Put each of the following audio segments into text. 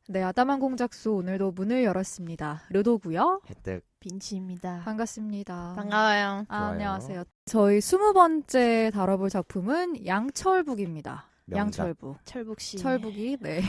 네, 아담한 공작소 오늘도 문을 열었습니다. 르도고요. 혜택. 빈치입니다. 반갑습니다. 반가워요. 좋아요. 안녕하세요. 저희 20번째 다뤄볼 작품은 양철북입니다. 명작. 양철북. 철북씨. 철북이 네.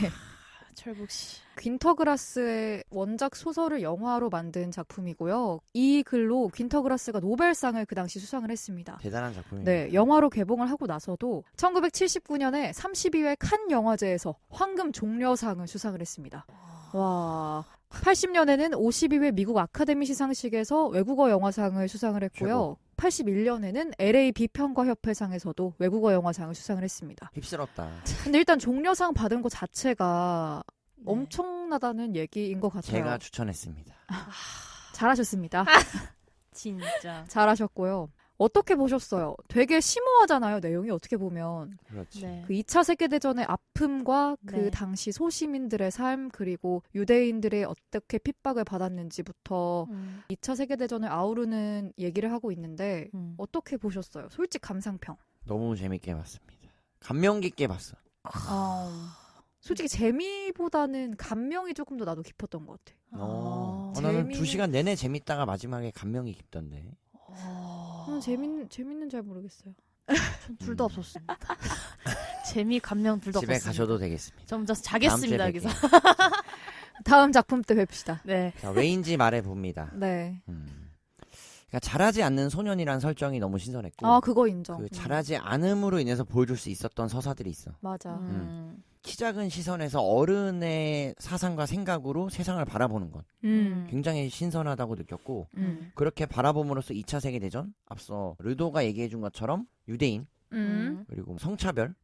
철북씨. 퀸터그라스의 원작 소설을 영화로 만든 작품이고요. 이 글로 퀸터그라스가 노벨상을 그 당시 수상을 했습니다. 대단한 작품입니다. 네, 영화로 개봉을 하고 나서도 1979년에 32회 칸 영화제에서 황금 종려상을 수상을 했습니다. 와, 80년에는 52회 미국 아카데미 시상식에서 외국어 영화상을 수상을 했고요. 81년에는 LA 비평가 협회상에서도 외국어 영화상을 수상을 했습니다. 휩쓸었다. 근데 일단 종려상 받은 것 자체가 네. 엄청나다는 얘기인 것 같아요. 제가 추천했습니다. 잘하셨습니다. 진짜. 잘하셨고요. 어떻게 보셨어요? 되게 심오하잖아요, 내용이 어떻게 보면. 그렇지. 네. 그 2차 세계대전의 아픔과 그 네. 당시 소시민들의 삶, 그리고 유대인들이 어떻게 핍박을 받았는지부터 2차 세계대전을 아우르는 얘기를 하고 있는데 어떻게 보셨어요? 솔직 감상평. 너무 재밌게 봤습니다. 감명 깊게 봤어. 솔직히 재미보다는 감명이 조금 더 나도 깊었던 것 같아. 나는 재미는- 2시간 내내 재밌다가 마지막에 감명이 깊던데. 재밌는 잘 모르겠어요. 둘도 없었습니다. 재미 감명 둘도 집에 없었습니다. 가셔도 되겠습니다. 저 혼자 자겠습니다 다음 주에 여기서. 뵐게요. 다음 작품 때 뵙시다. 네. 자, 왜인지 말해봅니다. 네. 그러니까 잘하지 않는 소년이란 설정이 너무 신선했고 아, 그거 인정. 그 잘하지 않음으로 인해서 보여줄 수 있었던 서사들이 있어. 맞아. 키 작은 시선에서 어른의 사상과 생각으로 세상을 바라보는 것 굉장히 신선하다고 느꼈고 그렇게 바라봄으로써 2차 세계대전 앞서 르도가 얘기해준 것처럼 유대인 그리고 성차별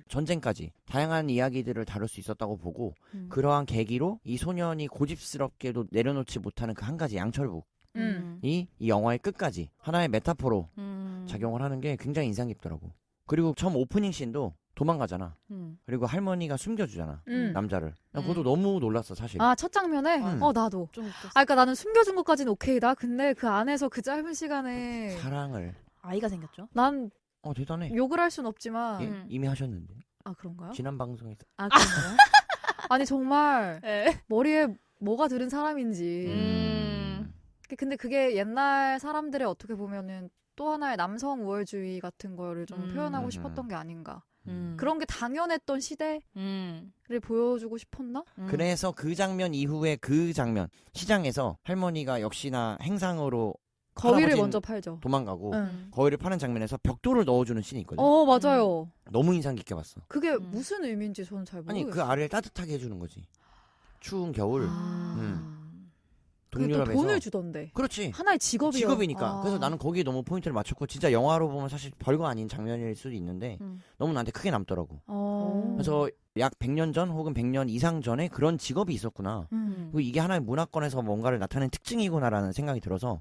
전쟁까지 다양한 이야기들을 다룰 수 있었다고 보고 그러한 계기로 이 소년이 고집스럽게도 내려놓지 못하는 그 한 가지 양철북이 이 영화의 끝까지 하나의 메타포로 작용을 하는 게 굉장히 인상 깊더라고. 그리고 처음 오프닝 씬도 도망가잖아. 그리고 할머니가 숨겨주잖아. 남자를. 난 그것도 너무 놀랐어 사실. 아, 첫 장면에? 나도. 좀 웃겼어. 아, 그러니까 나는 숨겨준 것까지는 오케이다. 근데 그 안에서 그 짧은 시간에 사랑을. 아이가 생겼죠? 난 대단해. 욕을 할 순 없지만 예? 이미 하셨는데. 아, 그런가요? 지난 방송에서. 아, 그런가요? 아니, 정말 네. 머리에 뭐가 들은 사람인지. 근데 그게 옛날 사람들의 어떻게 보면은 또 하나의 남성 우월주의 같은 거를 좀 표현하고 싶었던 게 아닌가. 그런 게 당연했던 시대를 보여주고 싶었나? 그래서 그 장면 이후에 그 장면 시장에서 할머니가 역시나 행상으로 거위를 할아버지는 먼저 팔죠. 도망가고 응. 거위를 파는 장면에서 벽돌을 넣어주는 씬이 있거든. 맞아요. 너무 인상 깊게 봤어. 그게 무슨 의미인지 저는 잘 아니 모르겠어요. 그 알을 따뜻하게 해주는 거지. 추운 겨울 그게 또 동유럽에서 돈을 주던데. 그렇지. 하나의 직업이요. 직업이니까. 그래서 나는 거기에 너무 포인트를 맞췄고 진짜 영화로 보면 사실 별거 아닌 장면일 수도 있는데 너무 나한테 크게 남더라고. 그래서 약 100년 전 혹은 100년 이상 전에 그런 직업이 있었구나. 그리고 이게 하나의 문화권에서 뭔가를 나타내는 특징이구나라는 생각이 들어서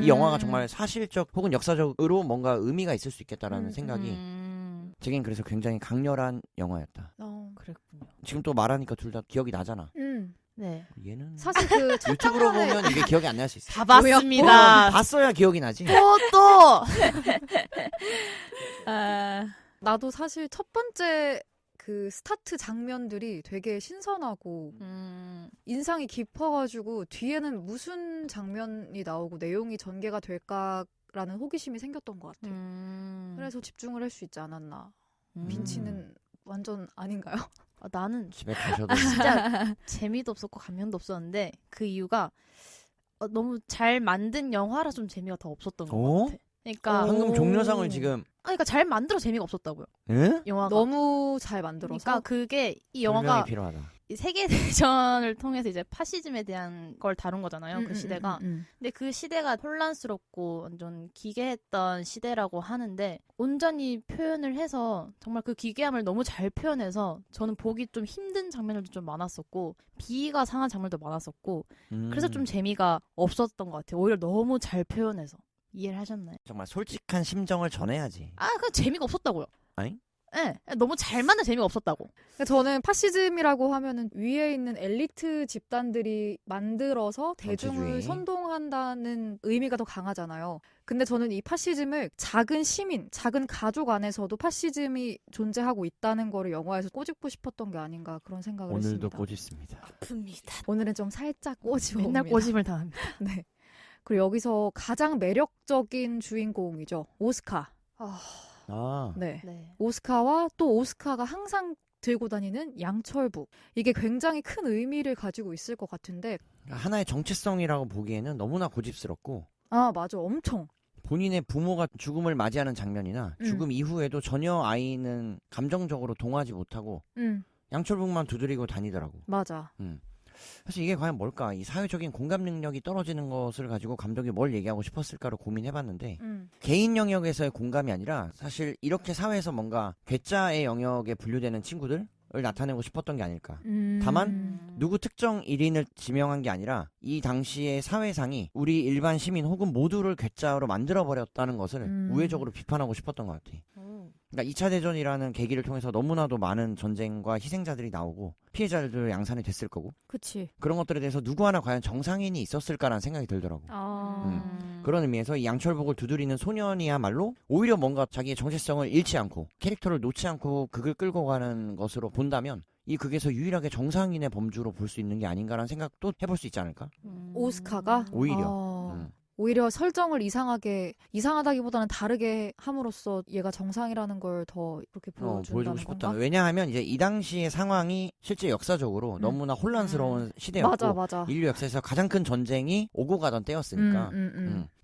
이 영화가 정말 사실적 혹은 역사적으로 뭔가 의미가 있을 수 있겠다라는 생각이 제겐 그래서 굉장히 강렬한 영화였다. 그랬군요. 지금 또 말하니까 둘 다 기억이 나잖아. 네. 얘는 사실 그 첫 유튜브로 장면에 보면 이게 기억이 안 날 수 있어. 다 봤습니다. 봤어야 기억이 나지. 또. 나도 사실 첫 번째 그 스타트 장면들이 되게 신선하고 인상이 깊어가지고 뒤에는 무슨 장면이 나오고 내용이 전개가 될까라는 호기심이 생겼던 것 같아. 그래서 집중을 할 수 있지 않았나. 빈치는 완전 아닌가요? 나는 집에 가셔도 진짜 재미도 없었고 감명도 없었는데 그 이유가 너무 잘 만든 영화라 좀 재미가 더 없었던 것 같아. 그러니까 황금 종려상을 지금 그러니까 잘 만들어 재미가 없었다고요. 응? 영화가. 너무 잘 만들어서. 그러니까 그게 이 설명이 영화가 필요하다. 이 세계대전을 통해서 이제 파시즘에 대한 걸 다룬 거잖아요. 그 시대가. 근데 그 시대가 혼란스럽고 완전 기괴했던 시대라고 하는데 온전히 표현을 해서 정말 그 기괴함을 너무 잘 표현해서 저는 보기 좀 힘든 장면들도 좀 많았었고 비위가 상한 장면도 많았었고 그래서 좀 재미가 없었던 것 같아요. 오히려 너무 잘 표현해서. 이해를 하셨나요? 정말 솔직한 심정을 전해야지. 그 재미가 없었다고요. 아니? 네, 너무 잘 만든 재미가 없었다고. 저는 파시즘이라고 하면은 위에 있는 엘리트 집단들이 만들어서 대중을 전체주의. 선동한다는 의미가 더 강하잖아요. 근데 저는 이 파시즘을 작은 시민, 작은 가족 안에서도 파시즘이 존재하고 있다는 거를 영화에서 꼬집고 싶었던 게 아닌가 그런 생각을 오늘도 했습니다. 꼬집습니다. 아픕니다. 오늘은 좀 살짝 꼬집어 맨날 봅니다. 꼬집을 당합니다. 네. 그리고 여기서 가장 매력적인 주인공이죠. 오스카. 아, 네. 네. 오스카와 또 오스카가 항상 들고 다니는 양철북. 이게 굉장히 큰 의미를 가지고 있을 것 같은데. 하나의 정체성이라고 보기에는 너무나 고집스럽고 아, 맞아. 엄청. 본인의 부모가 죽음을 맞이하는 장면이나 음. 죽음 이후에도 전혀 아이는 감정적으로 동하지 못하고 양철북만 두드리고 다니더라고. 맞아. 사실 이게 과연 뭘까? 이 사회적인 공감 능력이 떨어지는 것을 가지고 감독이 뭘 얘기하고 싶었을까를 고민해봤는데 개인 영역에서의 공감이 아니라 사실 이렇게 사회에서 뭔가 괴짜의 영역에 분류되는 친구들을 나타내고 싶었던 게 아닐까. 다만 누구 특정 일인을 지명한 게 아니라 이 당시의 사회상이 우리 일반 시민 혹은 모두를 괴짜로 만들어버렸다는 것을 우회적으로 비판하고 싶었던 것 같아. 그러니까 2차 대전이라는 계기를 통해서 너무나도 많은 전쟁과 희생자들이 나오고 피해자들 양산이 됐을 거고 그치. 그런 것들에 대해서 누구 하나 과연 정상인이 있었을까라는 생각이 들더라고. 그런 의미에서 이 양철복을 두드리는 소년이야말로 오히려 뭔가 자기의 정체성을 잃지 않고 캐릭터를 놓지 않고 극을 끌고 가는 것으로 본다면 이 극에서 유일하게 정상인의 범주로 볼 수 있는 게 아닌가라는 생각도 해볼 수 있지 않을까? 오스카가? 오히려. 오히려 설정을 이상하다기보다는 다르게 함으로써 얘가 정상이라는 걸 더 이렇게 보여준다는 보여주고 싶었다. 건가? 왜냐하면 이제 이 당시의 상황이 실제 역사적으로 너무나 혼란스러운 시대였고 맞아. 인류 역사에서 가장 큰 전쟁이 오고 가던 때였으니까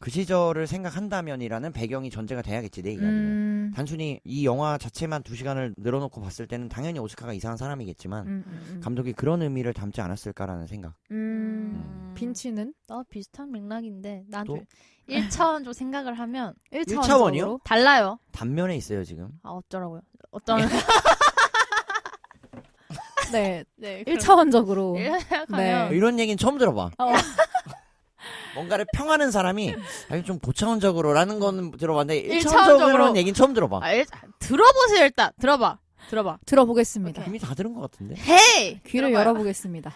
그 시절을 생각한다면이라는 배경이 전제가 돼야겠지 내 이야기는. 단순히 이 영화 자체만 2시간을 늘어놓고 봤을 때는 당연히 오스카가 이상한 사람이겠지만 감독이 그런 의미를 담지 않았을까라는 생각. 빈치는? 비슷한 맥락인데 난 또? 좀 1차원적으로 생각을 하면 1차원이요? 달라요. 단면에 있어요 지금. 어쩌라고요? 어떤 네. 네, 1차원적으로. 생각하면 이런 얘기는 처음 들어봐. 뭔가를 평하는 사람이 아니 좀 고차원적으로라는 건 들어봤는데 1차원적으로는 얘기는 처음 들어봐. 들어보세요 일단. 들어봐. 들어보겠습니다. 이미 다 들은 것 같은데. 헤이! 귀를 열어보겠습니다.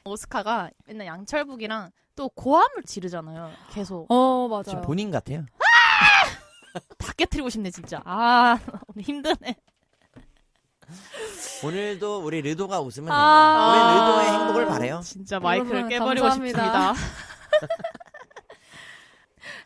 오스카가 맨날 양철북이랑 또 고함을 지르잖아요. 계속. 맞아요. 지금 본인 같아요. 다 깨트리고 싶네 진짜. 오늘 힘드네. 오늘도 우리 르도가 웃으면 됩니다. 우리 르도의 행복을 바래요. 진짜 마이크를 여러분, 깨버리고 감사합니다. 싶습니다.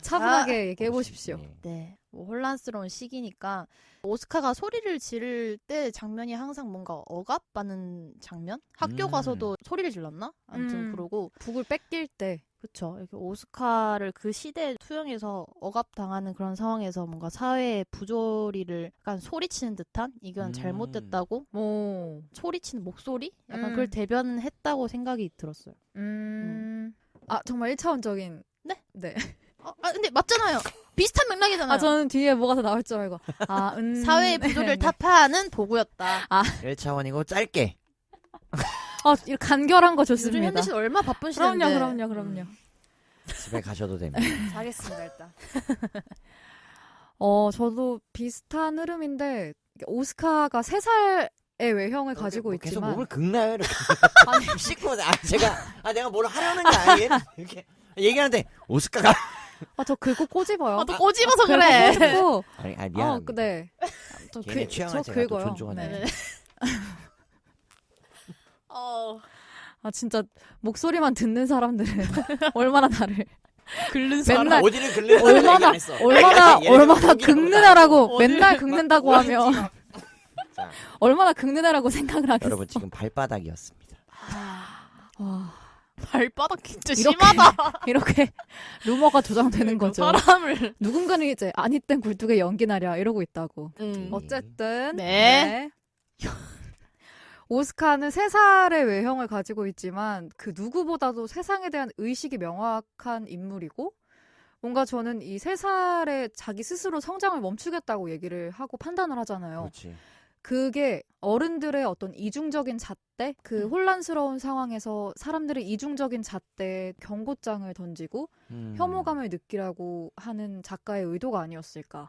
차분하게 얘기해 보십시오. 네, 뭐 혼란스러운 시기니까 오스카가 소리를 지를 때 장면이 항상 뭔가 억압받는 장면? 학교 가서도 소리를 질렀나? 아무튼 그러고 북을 뺏길 때 그쵸. 이렇게 오스카를 그 시대에 투영해서 억압당하는 그런 상황에서 뭔가 사회의 부조리를 약간 소리치는 듯한 이건 잘못됐다고 소리치는 목소리? 약간 그걸 대변했다고 생각이 들었어요. 정말 1차원적인. 네. 근데 맞잖아요. 비슷한 맥락이잖아요. 저는 뒤에 뭐가 더 나올 줄 알고. 사회의 부조리를 타파하는 도구였다. 1차원이고 짧게. 이렇게 간결한 거 요즘 좋습니다. 현대 씨 얼마 바쁜 시대인데. 그럼요. 집에 가셔도 됩니다. 잘했습니다 일단. 저도 비슷한 흐름인데 오스카가 3살의 외형을 가지고 계속 있지만 몸을 긁나요 이렇게. 씻고 내가 뭘 하려는 게 아니에요. 이렇게 얘기하는데 오스카가 저 긁고 꼬집어요. 또 꼬집어서 그래. 꼬집고 아니 미안합니다. 네. 걔네 취향을 저 제가 또 긁어요. 존중하네. 진짜 목소리만 듣는 사람들은 얼마나 나를 긁는 맨날 어디를 긁는 얼마나 긁느냐라고 맨날 긁는다고 하면 자, 얼마나 긁느냐라고 생각을 하겠어. 여러분 지금 발바닥이었습니다. 발바닥 진짜 이렇게, 심하다. 이렇게 루머가 조장되는 거죠. 사람을. 누군가는 이제 아니 땐 굴뚝에 연기나랴 이러고 있다고. 어쨌든 네. 오스카는 3살의 외형을 가지고 있지만 그 누구보다도 세상에 대한 의식이 명확한 인물이고 뭔가 저는 이 3살의 자기 스스로 성장을 멈추겠다고 얘기를 하고 판단을 하잖아요. 그렇지. 그게 어른들의 어떤 이중적인 잣대 때 그 혼란스러운 상황에서 사람들이 이중적인 잣대 경고장을 던지고 혐오감을 느끼라고 하는 작가의 의도가 아니었을까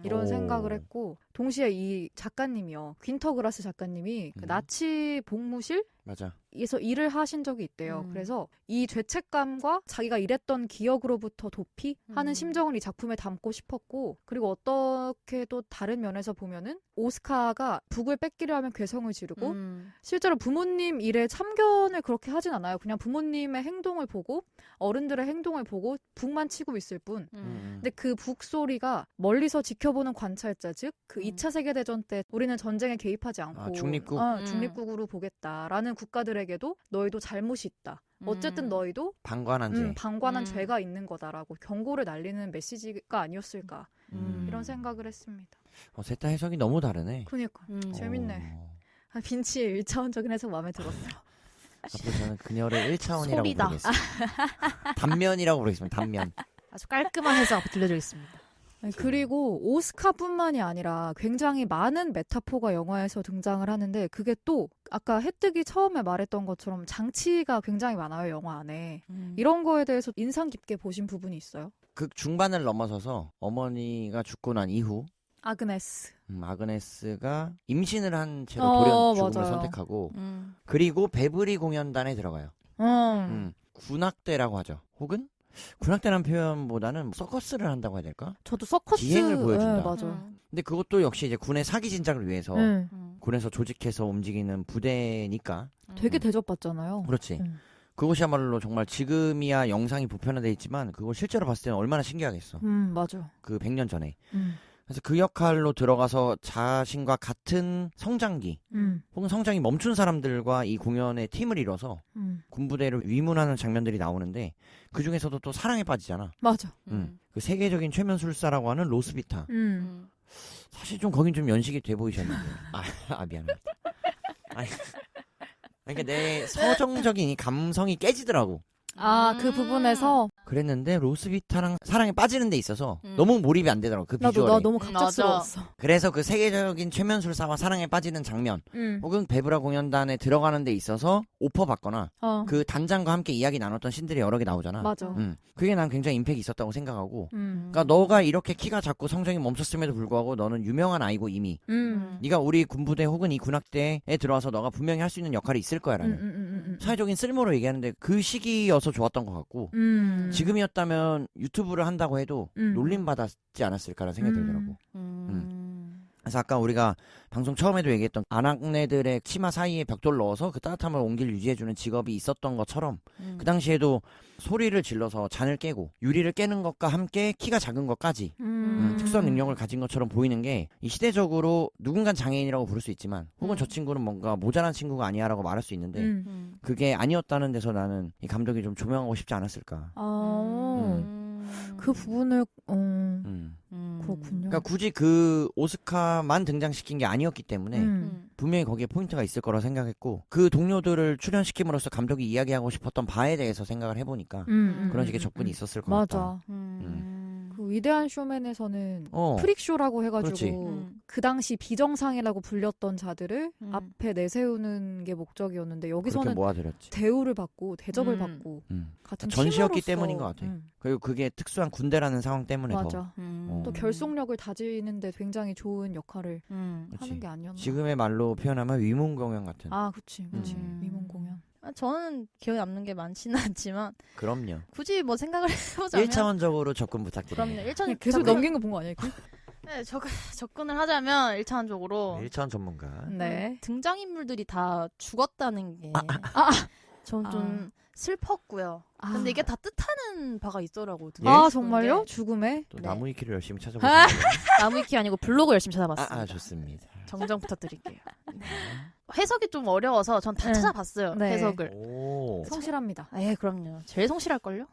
이런 오. 생각을 했고 동시에 이 작가님이요 퀸터그라스 작가님이 그 나치 복무실 맞아. 에서 일을 하신 적이 있대요. 그래서 이 죄책감과 자기가 일했던 기억으로부터 도피하는 심정을 이 작품에 담고 싶었고 그리고 어떻게 또 다른 면에서 보면은 오스카가 북을 뺏기려 하면 괴성을 지르고 실제로 부모님 일에 참견을 그렇게 하진 않아요. 그냥 부모님의 행동을 보고 어른들의 행동을 보고 북만 치고 있을 뿐. 근데 그 북 소리가 멀리서 지켜보는 관찰자 즉 그 2차 세계대전 때 우리는 전쟁에 개입하지 않고 중립국? 중립국으로 보겠다라는 국가들에게도 너희도 잘못이 있다. 어쨌든 너희도 방관한 죄. 방관한 죄가 있는 거다라고 경고를 날리는 메시지가 아니었을까 이런 생각을 했습니다. 셋 다 해석이 너무 다르네. 그니까 재밌네. 빈치의 1차원적인 해석 마음에 들었어요. 앞으로 저는 그녀를 1차원이라고 소리다. 부르겠습니다. 단면이라고 부르겠습니다. 단면. 아주 깔끔한 해석 들려드리겠습니다. 그리고 오스카뿐만이 아니라 굉장히 많은 메타포가 영화에서 등장을 하는데 그게 또 아까 혜택이 처음에 말했던 것처럼 장치가 굉장히 많아요. 영화 안에. 이런 거에 대해서 인상 깊게 보신 부분이 있어요? 극 중반을 넘어서서 어머니가 죽고 난 이후 아그네스. 아그네스가 임신을 한 채로 돌연 죽음을 맞아요. 선택하고 그리고 베브리 공연단에 들어가요. 군악대라고 하죠. 혹은 군악대라는 표현보다는 서커스를 한다고 해야 될까? 저도 서커스 기행을 보여준다. 네, 맞아요. 근데 그것도 역시 이제 군의 사기 진작을 위해서 군에서 조직해서 움직이는 부대니까 되게 대접받잖아요. 그렇지. 그것이야말로 정말 지금이야 영상이 보편화돼 있지만 그걸 실제로 봤을 때는 얼마나 신기하겠어. 맞아. 그 100년 전에. 그래서 그 역할로 들어가서 자신과 같은 성장기 혹은 성장이 멈춘 사람들과 이 공연의 팀을 이뤄서 군부대를 위문하는 장면들이 나오는데 그 중에서도 또 사랑에 빠지잖아. 맞아. 그 세계적인 최면술사라고 하는 로스비타. 사실 좀 거긴 좀 연식이 돼 보이셨는데. 미안합니다. 아니, 그러니까 내 서정적인 이 감성이 깨지더라고. 그 부분에서 그랬는데 로스비타랑 사랑에 빠지는 데 있어서 너무 몰입이 안 되더라고. 그 비주얼에. 나 너무 갑작스러웠어. 그래서 그 세계적인 최면술사와 사랑에 빠지는 장면 혹은 베브라 공연단에 들어가는 데 있어서 오퍼 받거나 그 단장과 함께 이야기 나눴던 씬들이 여러 개 나오잖아. 맞아. 그게 난 굉장히 임팩이 있었다고 생각하고 그러니까 너가 이렇게 키가 작고 성장이 멈췄음에도 불구하고 너는 유명한 아이고 이미 네가 우리 군부대 혹은 이 군악대에 들어와서 너가 분명히 할 수 있는 역할이 있을 거야라는 사회적인 쓸모로 얘기하는데 그 시기여서 좋았던 것 같고 지금이었다면 유튜브를 한다고 해도 놀림받았지 않았을까라는 생각이 들더라고. 그래서 아까 우리가 방송 처음에도 얘기했던 아낙네들의 치마 사이에 벽돌 넣어서 그 따뜻함을 온길 유지해주는 직업이 있었던 것처럼 그 당시에도 소리를 질러서 잔을 깨고 유리를 깨는 것과 함께 키가 작은 것까지 특수한 능력을 가진 것처럼 보이는 게 이 시대적으로 누군간 장애인이라고 부를 수 있지만 혹은 저 친구는 뭔가 모자란 친구가 아니야 라고 말할 수 있는데 그게 아니었다는 데서 나는 이 감독이 좀 조명하고 싶지 않았을까. 그 부분을 그렇군요. 그러니까 굳이 그 오스카만 등장시킨 게 아니었기 때문에 분명히 거기에 포인트가 있을 거라 생각했고 그 동료들을 출연시킴으로써 감독이 이야기하고 싶었던 바에 대해서 생각을 해보니까 그런 식의 접근이 있었을 것 같다. 맞아. 그 위대한 쇼맨에서는 프릭쇼라고 해가지고 그렇지. 그 당시 비정상이라고 불렸던 자들을 앞에 내세우는 게 목적이었는데 그렇게 여기서는 모아드렸지. 대우를 받고 대접을 받고 같은 전시였기 팀으로서, 때문인 것 같아. 그리고 그게 특수한 군대라는 상황 때문에 더. 맞아. 또 결속력을 다지는데 굉장히 좋은 역할을 하는 게 아니었나. 지금의 말로 표현하면 위문공연 같은. 그치. 위문 공연. 저는 기억에 남는 게 많지는 않지만 그럼요. 굳이 뭐 생각을 해보자면 1차원적으로 접근 부탁드립니다. 그럼요. 1차원 계속 넘긴 거 본 거 아니에요? 네, 접근을 하자면 1차원적으로 1차원 전문가. 네. 등장인물들이 다 죽었다는 게 좀 슬펐고요. 근데 이게 다 뜻하는 바가 있더라고요. 정말요? 죽음에? 또 네. 나무 위키를 열심히 찾아보시네요. 나무위키 아니고 블로그 열심히 찾아봤습니다. 좋습니다. 정정 부탁드릴게요. 네. 해석이 좀 어려워서 전 다 찾아봤어요. 네. 해석을. 성실합니다. 그럼요. 제일 성실할걸요?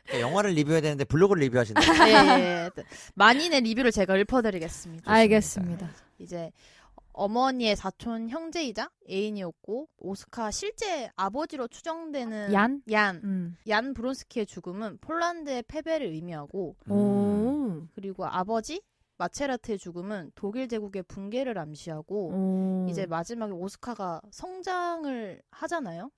그러니까 영화를 리뷰해야 되는데 블로그를 리뷰하신다. 예. 만인의 리뷰를 제가 읊어드리겠습니다. 알겠습니다. 이제 어머니의 사촌 형제이자 애인이었고 오스카 실제 아버지로 추정되는 얀 브론스키의 죽음은 폴란드의 패배를 의미하고 그리고 아버지 마체라트의 죽음은 독일 제국의 붕괴를 암시하고 이제 마지막에 오스카가 성장을 하잖아요.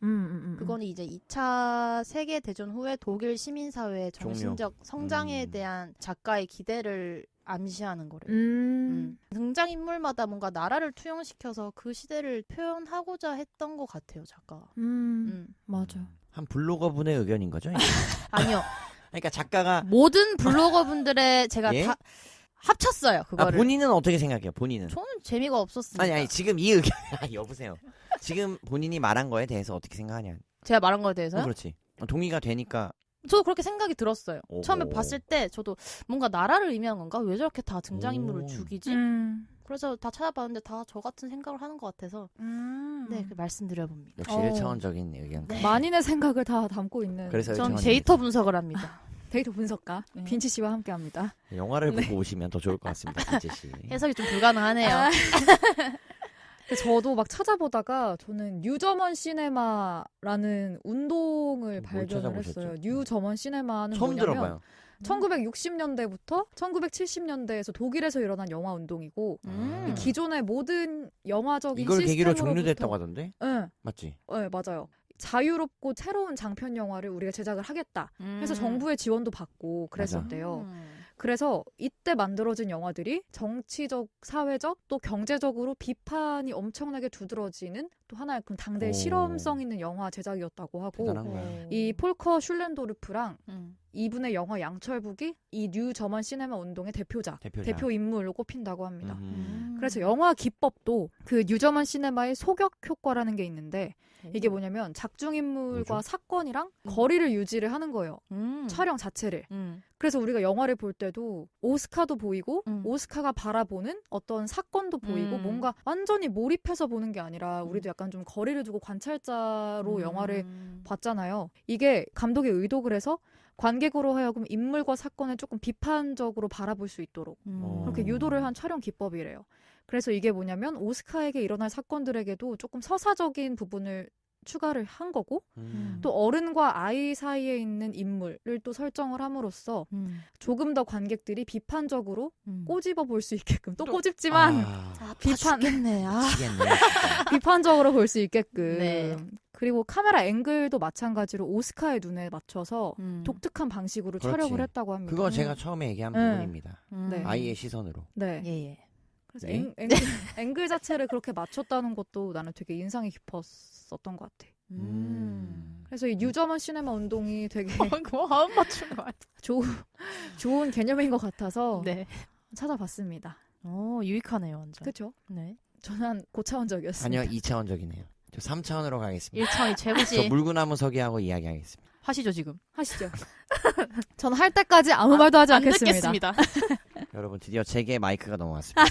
그거는 이제 2차 세계 대전 후에 독일 시민 사회의 정신적 성장에 대한 작가의 기대를 암시하는 거래요. 등장인물마다 뭔가 나라를 투영시켜서 그 시대를 표현하고자 했던 것 같아요, 작가가. 맞아. 한 블로거분의 의견인 거죠? 이게? 아니요. 그러니까 작가가 모든 블로거분들의 제가 예? 다 합쳤어요, 그거를. 본인은 어떻게 생각해요? 본인은? 저는 재미가 없었습니다. 아니 지금 이 의견 여보세요. 지금 본인이 말한 거에 대해서 어떻게 생각하냐? 제가 말한 거에 대해서요? 그렇지. 동의가 되니까. 저도 그렇게 생각이 들었어요. 오호. 처음에 봤을 때 저도 뭔가 나라를 의미한 건가? 왜 저렇게 다 등장인물을 오. 죽이지? 그래서 다 찾아봤는데 다 저 같은 생각을 하는 것 같아서 네, 그 말씀드려봅니다. 역시 1차원적인 의견. 네. 만인의 생각을 다 담고 있는 그래서 전 1차원적인 데이터 분석을 합니다. 데이터 분석가 네. 빈치 씨와 함께합니다. 영화를 보고 오시면 더 좋을 것 같습니다. 김재 씨. 해석이 좀 불가능하네요. 저도 막 찾아보다가 저는 뉴저먼 시네마라는 운동을 뭘 발견을 찾아보셨죠? 했어요. 뉴저먼 시네마는 처음 뭐냐면 들어봐요. 1960년대부터 1970년대에서 독일에서 일어난 영화 운동이고 이 기존의 모든 영화적인 이걸 계기로 시스템으로부터- 종료됐다고 하던데? 네, 맞지? 네, 맞아요. 자유롭고 새로운 장편 영화를 우리가 제작을 하겠다. 그래서 정부의 지원도 받고 그랬었대요. 그래서 이때 만들어진 영화들이 정치적, 사회적, 또 경제적으로 비판이 엄청나게 두드러지는 또 하나의 그 당대의 오. 실험성 있는 영화 제작이었다고 하고 대단한 거야. 이 폴커 슐렌도르프랑 이분의 영화 양철북이 이 뉴 저먼 시네마 운동의 대표작, 대표 인물로 꼽힌다고 합니다. 그래서 영화 기법도 그 뉴 저먼 시네마의 소격 효과라는 게 있는데 이게 뭐냐면 작중인물과 뭐죠? 사건이랑 거리를 유지를 하는 거예요. 촬영 자체를. 그래서 우리가 영화를 볼 때도 오스카도 보이고 오스카가 바라보는 어떤 사건도 보이고 뭔가 완전히 몰입해서 보는 게 아니라 우리도 약간 좀 거리를 두고 관찰자로 영화를 봤잖아요. 이게 감독의 의도 그래서 관객으로 하여금 인물과 사건을 조금 비판적으로 바라볼 수 있도록 그렇게 유도를 한 촬영 기법이래요. 그래서 이게 뭐냐면 오스카에게 일어날 사건들에게도 조금 서사적인 부분을 추가를 한 거고 또 어른과 아이 사이에 있는 인물을 또 설정을 함으로써 조금 더 관객들이 비판적으로 꼬집어 볼 수 있게끔 또 꼬집지만 비판겠네. 비판적으로 볼 수 있게끔 네. 그리고 카메라 앵글도 마찬가지로 오스카의 눈에 맞춰서 독특한 방식으로 그렇지. 촬영을 했다고 합니다. 그거 제가 처음에 얘기한 부분입니다. 네. 아이의 시선으로. 네. 예. 그래서 네. 앵글 자체를 그렇게 맞췄다는 것도 나는 되게 인상이 깊었었던 것 같아. 그래서 이 뉴저먼 시네마 운동이 되게 그거 안 맞춘 거 같아. 좋은 개념인 것 같아서 네. 찾아봤습니다. 유익하네요, 완전. 그렇죠? 네. 저는 한 고차원적이었습니다. 아니요, 2차원적이네요. 저 3차원으로 가겠습니다. 1차원이 저 최고지. 물구나무 서기하고 이야기하겠습니다. 하시죠, 지금. 하시죠. 전 할 때까지 아무 말도 하지 안 않겠습니다. 듣겠습니다. 여러분 드디어 제게 마이크가 넘어왔습니다.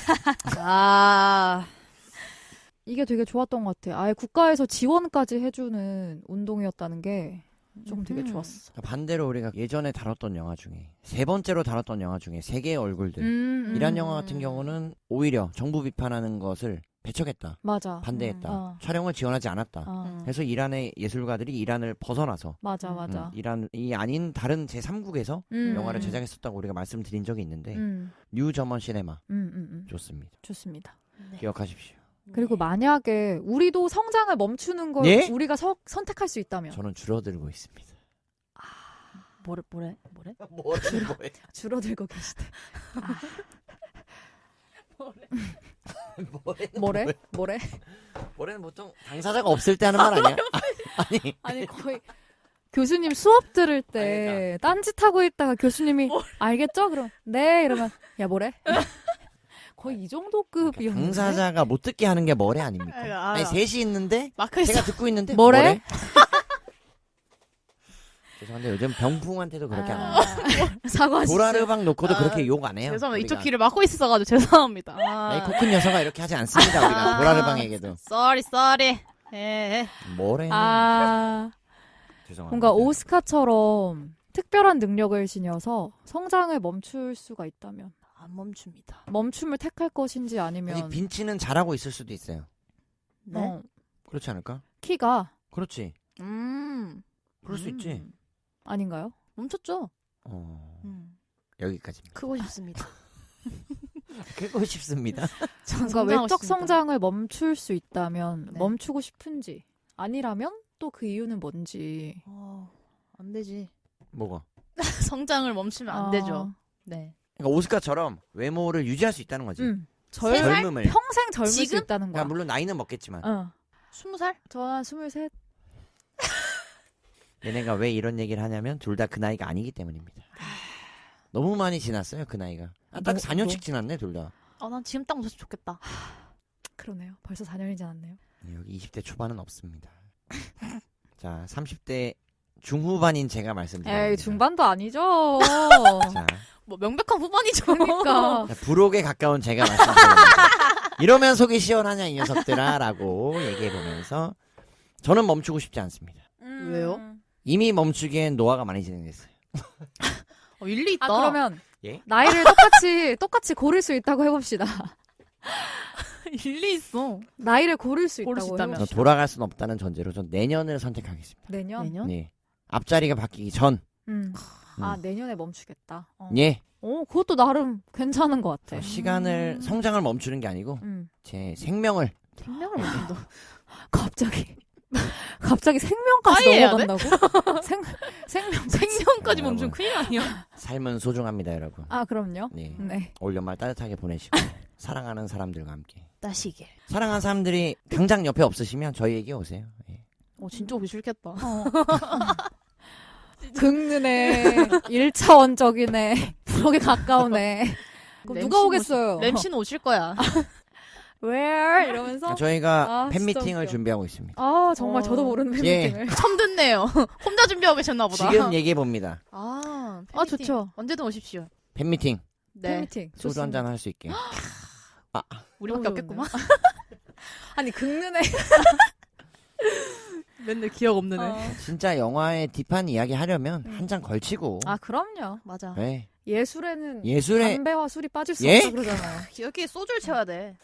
이게 되게 좋았던 것 같아. 아예 국가에서 지원까지 해주는 운동이었다는 게 조금 되게 좋았어. 반대로 우리가 예전에 다뤘던 영화 중에 세 번째로 다뤘던 영화 중에 세계의 얼굴들 이란 영화 같은 경우는 오히려 정부 비판하는 것을 배척했다. 맞아. 반대했다. 촬영을 지원하지 않았다. 그래서 이란의 예술가들이 이란을 벗어나서 맞아. 이란이 아닌 다른 제3국에서 영화를 제작했었다고 우리가 말씀드린 적이 있는데 뉴 저먼 시네마 좋습니다. 좋습니다. 네. 기억하십시오. 그리고 만약에 우리도 성장을 멈추는 걸 예? 우리가 선택할 수 있다면 저는 줄어들고 있습니다. 뭐래? 줄어들고 계시대. 뭐래는 보통 당사자가 없을 때 하는 말 아니야? 아니 거의 교수님 수업 들을 때 딴짓하고 있다가 교수님이 알겠죠? 그럼 네 이러면 야 뭐래? 거의 이 정도 급이었는데 당사자가 못 듣게 하는 게 뭐래 아닙니까? 아니 셋이 있는데 마크에서 제가 듣고 있는데 뭐래? 죄송한데 요즘 병풍한테도 그렇게 안 합니다. 사과하시죠. 도라르방 놓고도 그렇게 욕 안 해요. 죄송합니다. 이쪽 우리가. 귀를 막고 있어가지고 죄송합니다. 이 코큰 녀석아 이렇게 하지 않습니다. 우리가 도라르방에게도 쏘리. 예. 뭐래? 죄송합니다. 뭔가 오스카처럼 특별한 능력을 지녀서 성장을 멈출 수가 있다면 안 멈춥니다. 멈춤을 택할 것인지 아니면 아직 빈치는 잘하고 있을 수도 있어요. 네. 그렇지 않을까? 키가 그렇지. 그럴 수 있지. 아닌가요? 멈췄죠. 여기까지입니다. 크고 싶습니다. 크고 싶습니다. 뭔가 성장하고 외적 싶습니다. 성장을 멈출 수 있다면 네. 멈추고 싶은지 아니라면 또 그 이유는 뭔지. 안 되지. 뭐가? 성장을 멈추면 안 되죠. 네. 그러니까 오스카처럼 외모를 유지할 수 있다는 거지. 젊음을. 평생 젊을 수 지금? 있다는 거야. 그러니까 물론 나이는 먹겠지만 20살? 저한 23. 얘네가 왜 이런 얘기를 하냐면 둘 다 그 나이가 아니기 때문입니다. 너무 많이 지났어요 그 나이가. 딱 4년씩 지났네 둘 다. 난 지금 딱 웃었으면 좋겠다. 그러네요. 벌써 4년이 지났네요. 여기 20대 초반은 없습니다. 자 30대 중후반인 제가 말씀드립니다. 에이 중반도 아니죠. 자, 뭐 명백한 후반이죠. 그러니까. 자, 부록에 가까운 제가 말씀드립니다. 이러면 속이 시원하냐 이 녀석들아라고 얘기해보면서 저는 멈추고 싶지 않습니다. 왜요? 이미 멈추기엔 노화가 많이 진행됐어요. 일리 있다. 그러면 예? 나이를 똑같이 고를 수 있다고 해봅시다. 일리 있어. 나이를 고를 수 고를 수 있다고 있다면. 저 해봅시다. 돌아갈 수는 없다는 전제로 전 내년을 선택하겠습니다. 내년? 내년? 네. 앞자리가 바뀌기 전. 아 내년에 멈추겠다. 예. 그것도 나름 괜찮은 것 같아. 시간을 성장을 멈추는 게 아니고 제 생명을 생명을 멈춘다. 갑자기 생명까지 빠이해야 넘어간다고? 생명까지 멈추면 여러분. 큰일 아니야. 삶은 소중합니다, 여러분. 아 그럼요. 네. 네. 올 연말 따뜻하게 보내시고 사랑하는 사람들과 함께. 따시게. 사랑하는 사람들이 당장 옆에 없으시면 저희에게 오세요. 예. 진짜 오기 싫겠다. 긁는애 1차원적이네 부록에 가까우네. 그럼 누가 램씨는 오겠어요? 램씨는 오실 거야. Where? 이러면서 저희가 진짜 팬미팅을 웃겨. 준비하고 있습니다. 아 정말 저도 모르는 예. 팬미팅을. 처음 듣네요. 혼자 준비하고 계셨나 보다. 지금 얘기해 봅니다. 팬미팅. 좋죠. 언제든 오십시오. 팬미팅 네. 팬미팅. 소주 한 잔 할 수 있게. 우리밖에 너무 없겠구만. 아니 긁는애. 맨날 기억 없는 진짜 영화의 딥한 이야기 하려면 한 잔 걸치고. 아 그럼요. 맞아. 네. 예술에는 예술에 담배와 술이 빠질 수 예? 없다 그러잖아요. 여기 소주를 채워야 돼.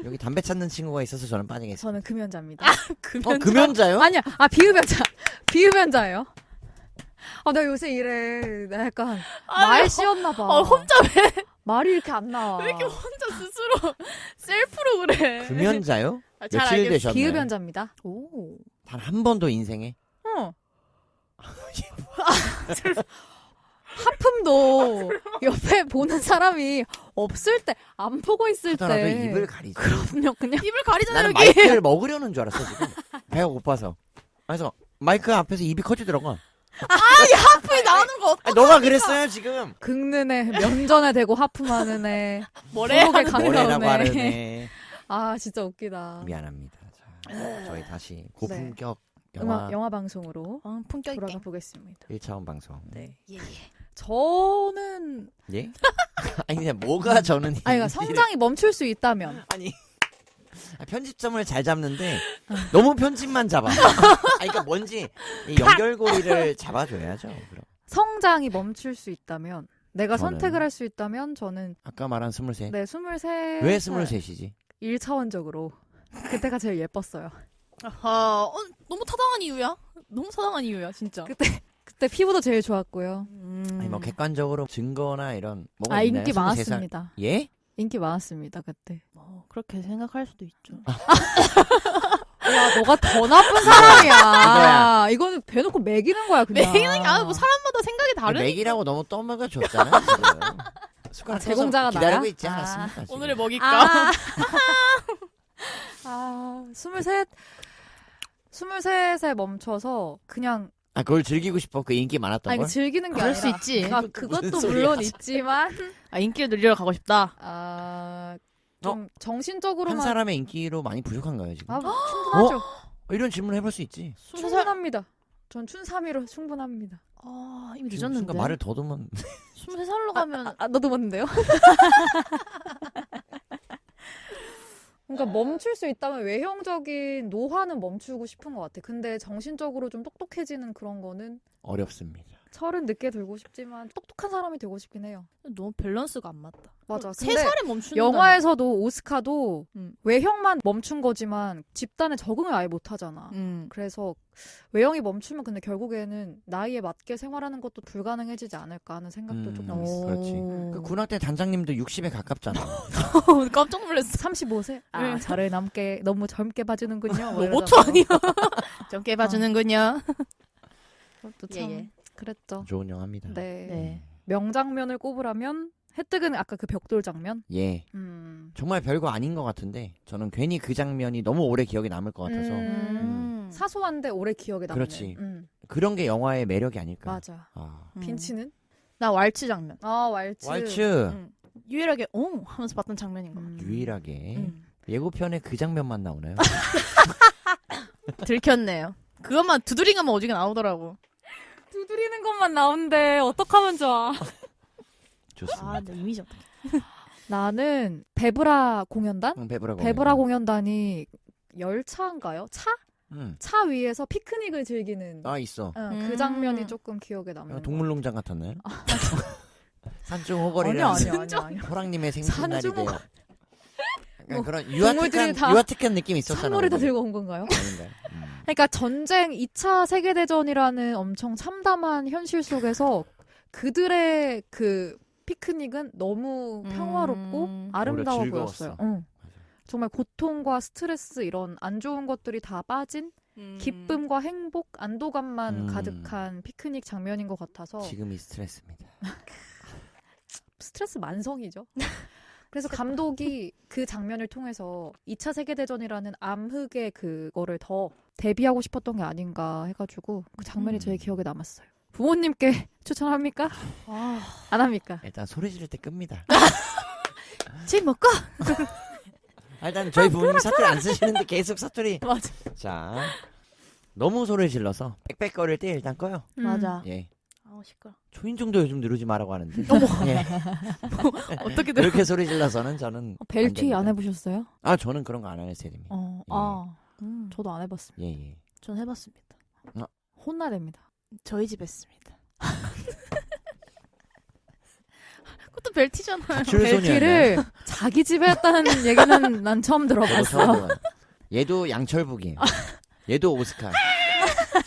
여기 담배 찾는 친구가 있어서 저는 빠지겠습니다. 저는 금연자입니다. 금연자요? 아니야. 비흡연자. 비흡연자예요. 나 요새 이래. 나 약간 말 씌웠나 봐. 혼자 말이 이렇게 안 나와. 왜 이렇게 혼자 스스로 셀프로 그래. 금연자요? 잘 며칠 알겠어. 되셨나요? 비흡연자입니다. 오. 단 한 번도 인생에? 하품도 옆에 보는 사람이 없을 때, 안 보고 있을 하더라도 때. 입을 가리지. 그럼요, 그냥. 입을 가리잖아 나는 여기. 마이크를 먹으려는 줄 알았어 지금. 배가 고파서. 그래서 마이크 앞에서 입이 커지더라고. 하품이 나오는 거 아니, 너가 그랬어요 지금. 긁는 애, 면전에 대고 하품하는 애. 뭐래? 부록에 뭐래라고 가까운 애. 하르네. 아, 진짜 웃기다. 미안합니다. 자, 저희 다시 고품격 영화 영화 방송으로 품격 돌아가 있게. 보겠습니다. 1차원 방송. 네. 예. 저는 예? 아니 그냥 뭐가 저는 그러니까 성장이 멈출 수 있다면 아니 편집점을 잘 잡는데 너무 편집만 잡아. 그러니까 뭔지 이 연결고리를 잡아줘야죠. 그럼. 성장이 멈출 수 있다면 내가 저는- 선택을 할 수 있다면 저는 아까 말한 23. 네 23. 왜 23이지? 1차원적으로 그때가 제일 예뻤어요. 너무 타당한 이유야. 너무 타당한 이유야 진짜. 그때 피부도 제일 좋았고요. 아니 뭐 객관적으로 증거나 이런 뭐가 있나요? 인기 23살? 많았습니다. 예? 인기 많았습니다 그때. 그렇게 생각할 수도 있죠. 야 너가 더 나쁜 사람이야. 이거는 대놓고 매기는 거야 그냥. 매기는 게 뭐 사람마다 생각이 다르니까. 맥이라고 너무 떠먹여 줬잖아요. 지금. 숟가락 제공자가 펴서 기다리고 나야? 있지 않았습니까? 지금? 오늘의 먹잇감. 23에 멈춰서 그냥 그걸 즐기고 싶어. 그 인기 많았던 아니 걸. 즐기는 게 그럴 아니라 수 있지. 그것도 무슨 물론 소리야. 있지만 인기를 늘리러 가고 싶다. 좀 정신적으로만 한 사람의 인기로 많이 부족한가요 지금? 충분하죠. 이런 질문 해볼 수 있지. 20살. 충분합니다. 전 춘삼이로 충분합니다. 이미 지금 늦었는데. 순간 말을 더듬은. 23살로 가면 너도 봤는데요? 그러니까 멈출 수 있다면 외형적인 노화는 멈추고 싶은 것 같아. 근데 정신적으로 좀 똑똑해지는 그런 거는 어렵습니다. 철은 늦게 들고 싶지만 똑똑한 사람이 되고 싶긴 해요. 너무 밸런스가 안 맞다. 맞아. 세 근데 살에 멈추는 영화에서도 오스카도 음. 외형만 멈춘 거지만 집단에 적응을 아예 못 하잖아. 그래서 외형이 멈추면 근데 결국에는 나이에 맞게 생활하는 것도 불가능해지지 않을까 하는 생각도 조금 있어. 그렇지. 그 군악대 단장님도 60에 가깝잖아. 깜짝 놀랐어. 35세? 아, 저를 너무 젊게 봐주는군요. 뭐 로봇 이러면서. 아니야? 젊게 봐주는군요. 또 참 예. 그랬죠. 좋은 영화입니다. 네. 네. 명장면을 꼽으라면 혜택은 아까 그 벽돌 장면? 예. 정말 별거 아닌 것 같은데 저는 괜히 그 장면이 너무 오래 기억에 남을 것 같아서 사소한데 오래 기억에 남는. 그렇지. 그런 게 영화의 매력이 아닐까. 맞아. 아. 빈치는? 나 왈츠 장면. 아, 왈츠. 왈츠 유일하게 하면서 봤던 장면인 것 같아. 유일하게 예고편에 그 장면만 나오나요? 들켰네요. 그것만 두드링하면 오지게 나오더라고. 두드리는 것만 나오는데 어떡하면 좋아. 좋습니다. 내 이미지 어떡해. 나는 베브라 공연단? 베브라 공연단이 열차인가요? 차 위에서 피크닉을 즐기는 아 있어. 그 장면이 조금 기억에 남는. 동물농장 같았나요? 산중 호걸이랑 아니야. 호랑님의 생신날이 산중 돼요. 약간 그런 동물들이 다 유아틱한 느낌이 있었잖아. 선물을 다 들고 온 건가요? 아닌가요? 그러니까 전쟁 2차 세계대전이라는 엄청 참담한 현실 속에서 그들의 그 피크닉은 너무 평화롭고 아름다워 오히려 보였어요. 즐거웠어. 정말 고통과 스트레스 이런 안 좋은 것들이 다 빠진 기쁨과 행복, 안도감만 가득한 피크닉 장면인 것 같아서 지금이 스트레스입니다. 스트레스 만성이죠. 그래서 감독이 그 장면을 통해서 2차 세계대전이라는 암흑의 그거를 더 대비하고 싶었던 게 아닌가 해가지고 그 장면이 제일 기억에 남았어요. 부모님께 추천합니까? 안 합니까? 일단 소리 지를 때 끕니다. 집 먹고. 일단 저희 부모님 사투리 안 쓰시는데 계속 사투리. 맞아. 자, 너무 소리 질러서 빽빽거릴 때 일단 꺼요. 맞아. 예. 아우 시끄러. 초인종도 요즘 누르지 말라고 하는데. 예. 어떻게 그렇게 소리 질러서는 저는 벨트 안 됩니다. 해보셨어요? 저는 그런 거 안 하는 스타일입니다. 저도 안 해봤습니다. 예. 전 해봤습니다. 혼나야 됩니다. 저희 집 했습니다. 그것도 벨트잖아요. 벨트를 자기 집에 했다는 얘기는 난 처음 들어봤어. 얘도 양철북이에요. 얘도 오스카.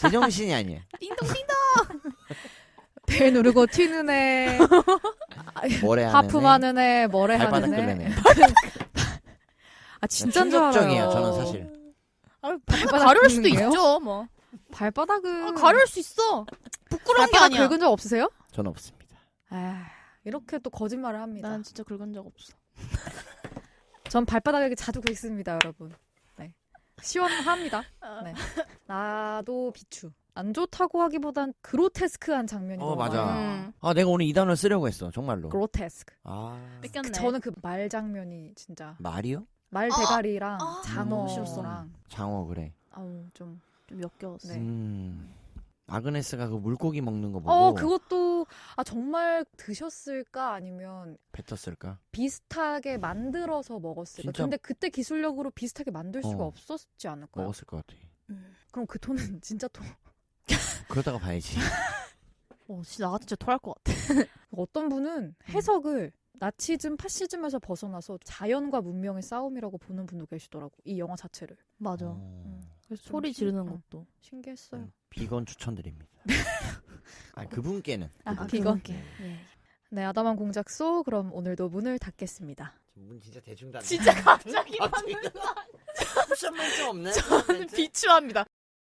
제정신이 아니에요. 띵동띵동. 배 누르고 튀는 애, 모래하는 하품하는 애, 머래하는 발바닥 애. 끓는 애. 진짜인 줄 알아요. 충격적이에요. 저는 사실. 발바닥 가려울 수도 긁는 게요? 있죠, 뭐. 발바닥은 가려울 수 있어. 부끄러운 게 발바닥 아니야. 긁은 적 없으세요? 저는 없습니다. 이렇게 또 거짓말을 합니다. 난 진짜 긁은 적 없어. 전 발바닥에 자주 긁습니다, 여러분. 네. 시원합니다. 네. 나도 비추. 안 좋다고 하기보단 그로테스크한 장면이 너무 맞아. 많아요. 내가 오늘 이 단어를 쓰려고 했어. 정말로. 그로테스크. 뺏겼네. 저는 그 말 장면이 진짜 말이요? 말 대가리랑 너무 싫었어. 장어랑 장어 그래. 좀 역겨웠어. 네. 아그네스가 그 물고기 먹는 거 보고 그것도 정말 드셨을까 아니면 뱉었을까? 비슷하게 만들어서 먹었을까? 진짜? 근데 그때 기술력으로 비슷하게 만들 수가 없었지 않을까요? 먹었을 것 같아. 그럼 그 돈은 진짜 돈. 그러다가 봐야지. 진짜 나가 진짜 토할 것 같아. 어떤 분은 해석을 나치즘, 파시즘에서 벗어나서 자연과 문명의 싸움이라고 보는 분도 계시더라고. 이 영화 자체를. 맞아. 그래서 소리 지르는 것도. 신기했어요. 비건 추천드립니다. 그분께는. 비건. 네. 네, 아담한 공작소. 그럼 오늘도 문을 닫겠습니다. 문 진짜 대충 닫네. 진짜 갑자기 쿠션 멘트 없네. 저는 비추합니다.